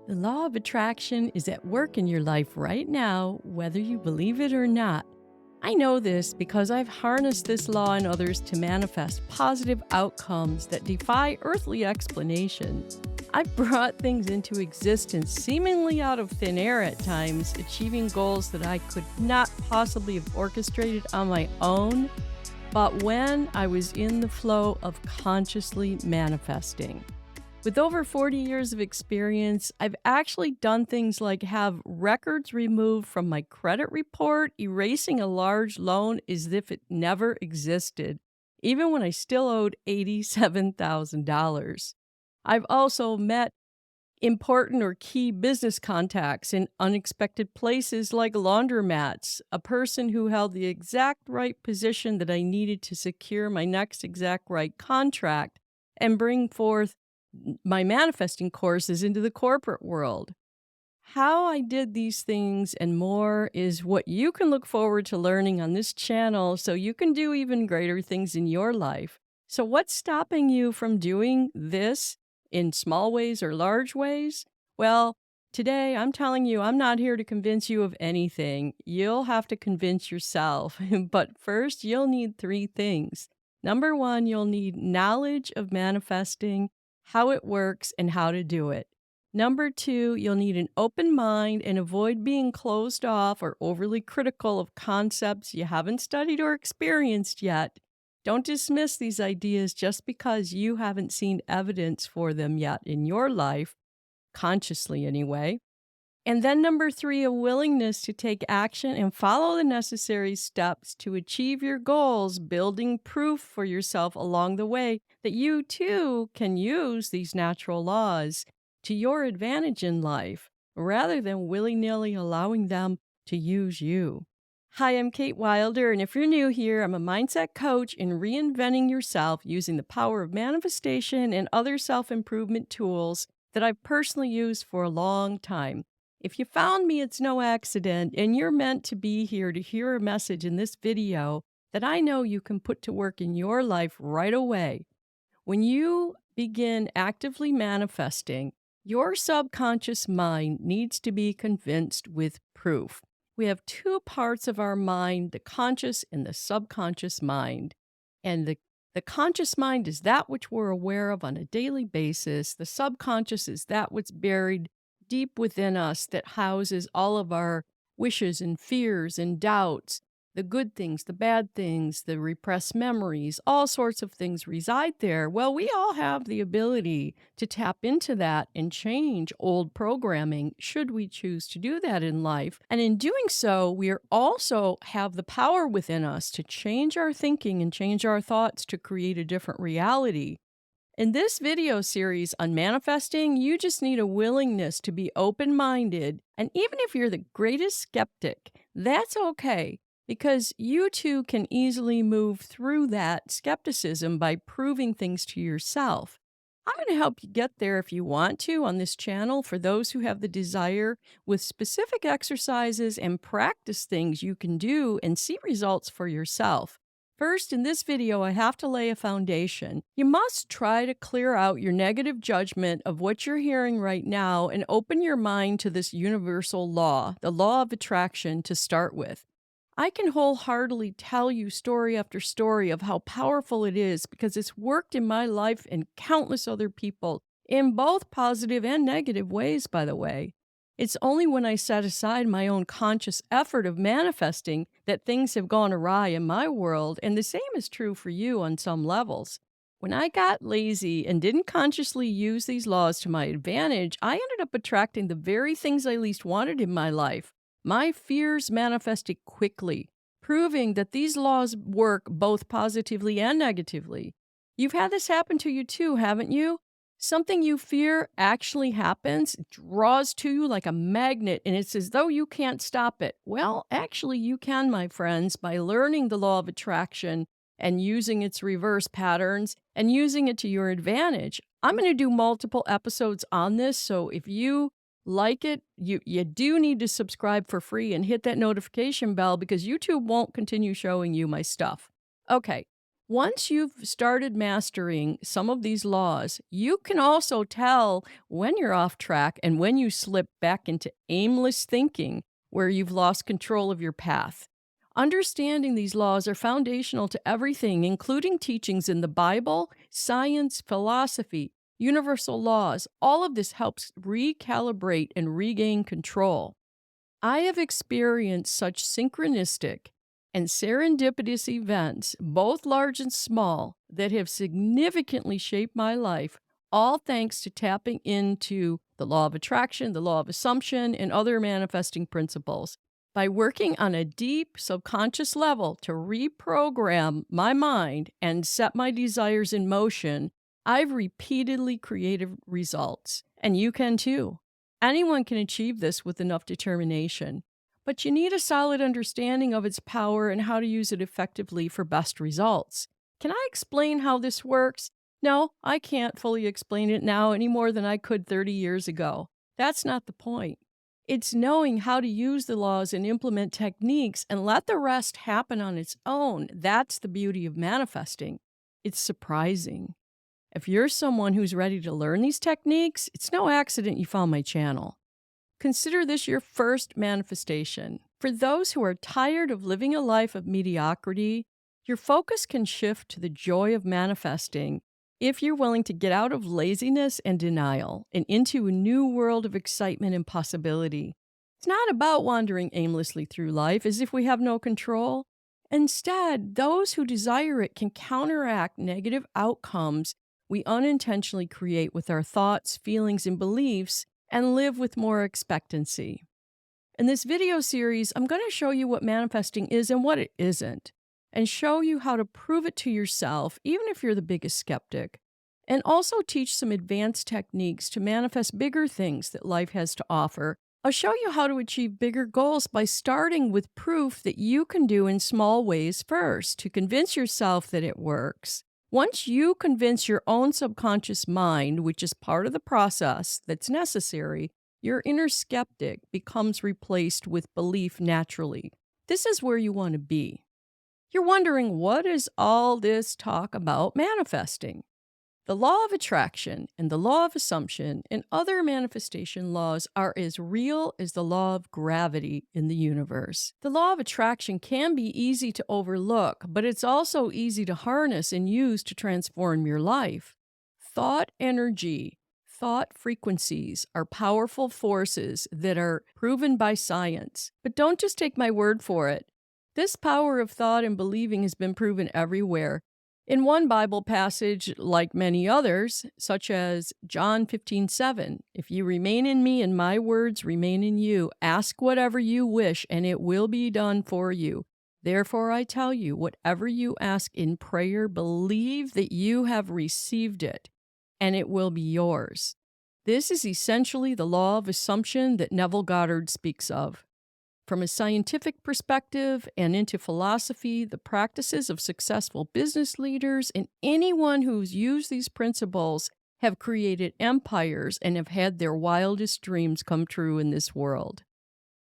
The law of attraction is at work in your life right now, whether you believe it or not. I know this because I've harnessed this law and others to manifest positive outcomes that defy earthly explanation. I've brought things into existence seemingly out of thin air at times, achieving goals that I could not possibly have orchestrated on my own, but when I was in the flow of consciously manifesting. With over 40 years of experience, I've actually done things like have records removed from my credit report, erasing a large loan as if it never existed, even when I still owed $87,000. I've also met important or key business contacts in unexpected places like laundromats, a person who held the exact right position that I needed to secure my next exact right contract and bring forth my manifesting courses into the corporate world. How I did these things and more is what you can look forward to learning on this channel so you can do even greater things in your life. So, what's stopping you from doing this in small ways or large ways? Well, today I'm telling you, I'm not here to convince you of anything. You'll have to convince yourself. But first, you'll need three things. Number one, you'll need knowledge of manifesting, how it works, and how to do it. Number two, you'll need an open mind and avoid being closed off or overly critical of concepts you haven't studied or experienced yet. Don't dismiss these ideas just because you haven't seen evidence for them yet in your life, consciously anyway. And then number three, a willingness to take action and follow the necessary steps to achieve your goals, building proof for yourself along the way that you too can use these natural laws to your advantage in life rather than willy-nilly allowing them to use you. Hi, I'm Kate Wilder, and if you're new here, I'm a mindset coach in reinventing yourself using the power of manifestation and other self-improvement tools that I've personally used for a long time. If you found me, it's no accident, and you're meant to be here to hear a message in this video that I know you can put to work in your life right away. When you begin actively manifesting, your subconscious mind needs to be convinced with proof. We have two parts of our mind, the conscious and the subconscious mind. And the conscious mind is that which we're aware of on a daily basis. The subconscious is that what's buried deep within us that houses all of our wishes and fears and doubts, the good things, the bad things, the repressed memories, all sorts of things reside there. Well, we all have the ability to tap into that and change old programming should we choose to do that in life. And in doing so, we are also have the power within us to change our thinking and change our thoughts to create a different reality. In this video series on manifesting, you just need a willingness to be open-minded. And even if you're the greatest skeptic, that's okay because you too can easily move through that skepticism by proving things to yourself. I'm going to help you get there if you want to on this channel for those who have the desire with specific exercises and practice things you can do and see results for yourself. First, in this video, I have to lay a foundation. You must try to clear out your negative judgment of what you're hearing right now and open your mind to this universal law, the law of attraction, to start with. I can wholeheartedly tell you story after story of how powerful it is because it's worked in my life and countless other people in both positive and negative ways, by the way. It's only when I set aside my own conscious effort of manifesting that things have gone awry in my world, and the same is true for you on some levels. When I got lazy and didn't consciously use these laws to my advantage, I ended up attracting the very things I least wanted in my life. My fears manifested quickly, proving that these laws work both positively and negatively. You've had this happen to you too, haven't you? Something you fear actually happens, it draws to you like a magnet, and it's as though you can't stop it. Well, actually, you can, my friends, by learning the law of attraction and using its reverse patterns and using it to your advantage. I'm going to do multiple episodes on this, so if you like it, you do need to subscribe for free and hit that notification bell because YouTube won't continue showing you my stuff. Okay, Once you've started mastering some of these laws, you can also tell when you're off track and when you slip back into aimless thinking where you've lost control of your path. Understanding these laws are foundational to everything, including teachings in the Bible, science, philosophy, universal laws. All of this helps recalibrate and regain control. I have experienced such synchronistic and serendipitous events, both large and small, that have significantly shaped my life, all thanks to tapping into the law of attraction, the law of assumption, and other manifesting principles. By working on a deep subconscious level to reprogram my mind and set my desires in motion, I've repeatedly created results. And you can too. Anyone can achieve this with enough determination, but you need a solid understanding of its power and how to use it effectively for best results. Can I explain how this works? No, I can't fully explain it now any more than I could 30 years ago. That's not the point. It's knowing how to use the laws and implement techniques and let the rest happen on its own. That's the beauty of manifesting. It's surprising. If you're someone who's ready to learn these techniques, it's no accident you found my channel. Consider this your first manifestation. For those who are tired of living a life of mediocrity, your focus can shift to the joy of manifesting if you're willing to get out of laziness and denial and into a new world of excitement and possibility. It's not about wandering aimlessly through life as if we have no control. Instead, those who desire it can counteract negative outcomes we unintentionally create with our thoughts, feelings, and beliefs and live with more expectancy. In this video series, I'm going to show you what manifesting is and what it isn't, and show you how to prove it to yourself, even if you're the biggest skeptic, and also teach some advanced techniques to manifest bigger things that life has to offer. I'll show you how to achieve bigger goals by starting with proof that you can do in small ways first to convince yourself that it works. Once you convince your own subconscious mind, which is part of the process that's necessary, your inner skeptic becomes replaced with belief naturally. This is where you want to be. You're wondering, what is all this talk about manifesting? The law of attraction and the law of assumption and other manifestation laws are as real as the law of gravity in the universe. The law of attraction can be easy to overlook, but it's also easy to harness and use to transform your life. Thought energy, thought frequencies are powerful forces that are proven by science. But don't just take my word for it. This power of thought and believing has been proven everywhere. In one Bible passage, like many others, such as John 15:7, if you remain in me and my words remain in you, ask whatever you wish and it will be done for you. Therefore I tell you, whatever you ask in prayer, believe that you have received it and it will be yours. This is essentially the law of assumption that Neville Goddard speaks of. From a scientific perspective and into philosophy, the practices of successful business leaders and anyone who's used these principles have created empires and have had their wildest dreams come true in this world.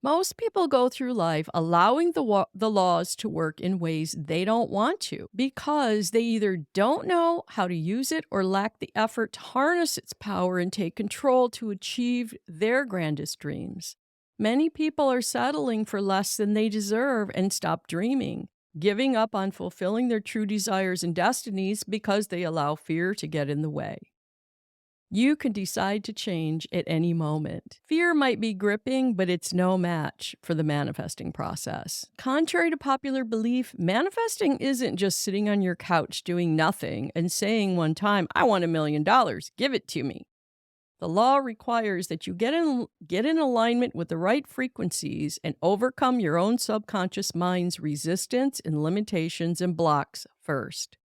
Most people go through life allowing the laws to work in ways they don't want to because they either don't know how to use it or lack the effort to harness its power and take control to achieve their grandest dreams. Many people are settling for less than they deserve and stop dreaming, giving up on fulfilling their true desires and destinies because they allow fear to get in the way. You can decide to change at any moment. Fear might be gripping, but it's no match for the manifesting process. Contrary to popular belief, manifesting isn't just sitting on your couch doing nothing and saying one time, I want $1 million, give it to me. The law requires that you get in alignment with the right frequencies and overcome your own subconscious mind's resistance and limitations and blocks first.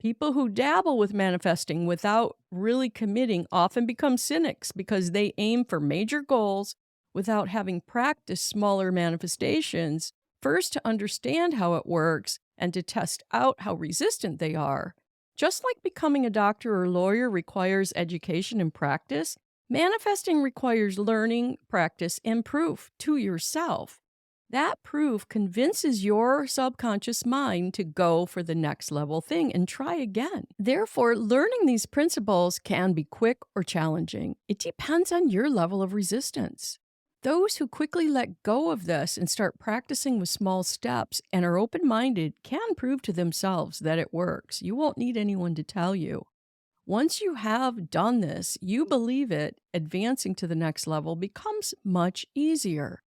People who dabble with manifesting without really committing often become cynics because they aim for major goals without having practiced smaller manifestations, first to understand how it works and to test out how resistant they are. Just like becoming a doctor or lawyer requires education and practice, manifesting requires learning, practice, and proof to yourself. That proof convinces your subconscious mind to go for the next level thing and try again. Therefore, learning these principles can be quick or challenging. It depends on your level of resistance. Those who quickly let go of this and start practicing with small steps and are open minded can prove to themselves that it works. You won't need anyone to tell you. Once you have done this, you believe it, advancing to the next level becomes much easier.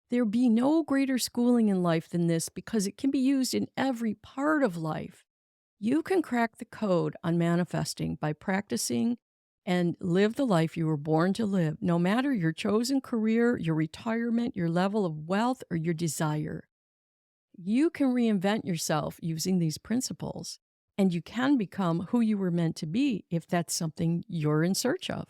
There be no greater schooling in life than this because it can be used in every part of life. You can crack the code on manifesting by practicing and live the life you were born to live, no matter your chosen career, your retirement, your level of wealth, or your desire. You can reinvent yourself using these principles, and you can become who you were meant to be if that's something you're in search of.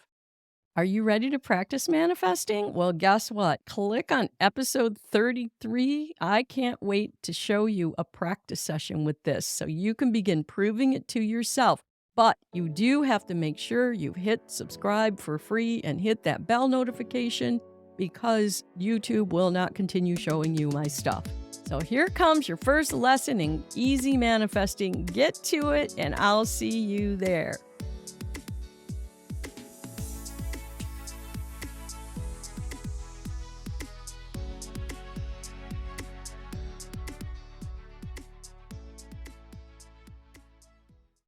Are you ready to practice manifesting? Well, guess what? Click on episode 33. I can't wait to show you a practice session with this so you can begin proving it to yourself. But you do have to make sure you've hit subscribe for free and hit that bell notification because YouTube will not continue showing you my stuff. So here comes your first lesson in easy manifesting. Get to it, and I'll see you there.